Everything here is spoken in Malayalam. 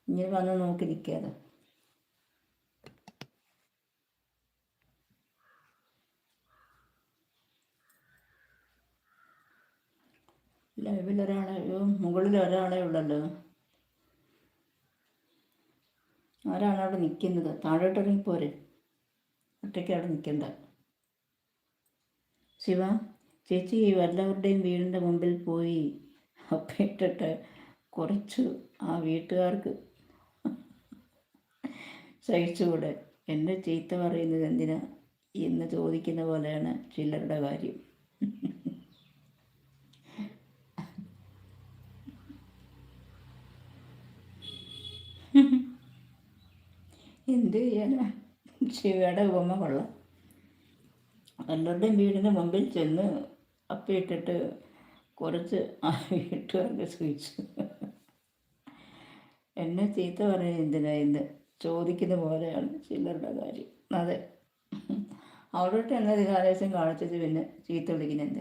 ഇങ്ങനെ വന്ന് നോക്കി നിൽക്കാതെ. ലൈവിൽ ഒരാളെ, മുകളിൽ ഒരാളെ ഉള്ളല്ലോ. ആരാണ് അവിടെ നിൽക്കുന്നത്? താഴോട്ടിറങ്ങി പോരെ, ഒറ്റയ്ക്ക് അവിടെ നിൽക്കണ്ട. ശിവ, ചേച്ചി വല്ലവരുടെയും വീടിൻ്റെ മുമ്പിൽ പോയി അപ്പയിട്ടിട്ട് കുറച്ച് ആ വീട്ടുകാർക്ക് സഹിച്ചുകൂടെ? എന്നെ ചീത്ത പറയുന്നത് എന്തിനാ എന്ന് ചോദിക്കുന്ന പോലെയാണ് ചിലരുടെ കാര്യം. എന്ത് ചെയ്യാനാ? ശിവയുടെ ഉപമ കൊള്ളാം. എല്ലാവരുടെയും വീടിന് മുമ്പിൽ ചെന്ന് അപ്പയിട്ടിട്ട് കുറച്ച് ആ വീട്ടുകാർക്ക് സഹിച്ചു. എന്നെ ചീത്ത പറയുന്നത് എന്തിനാ എന്ന് ചോദിക്കുന്ന പോലെയാണ് ചിലരുടെ കാര്യം. അതെ, അവിടോട്ട് എന്നെ ആവേശം കാണിച്ചത് പിന്നെ ചീത്ത വിളിക്കുന്നത് എന്തിനാ?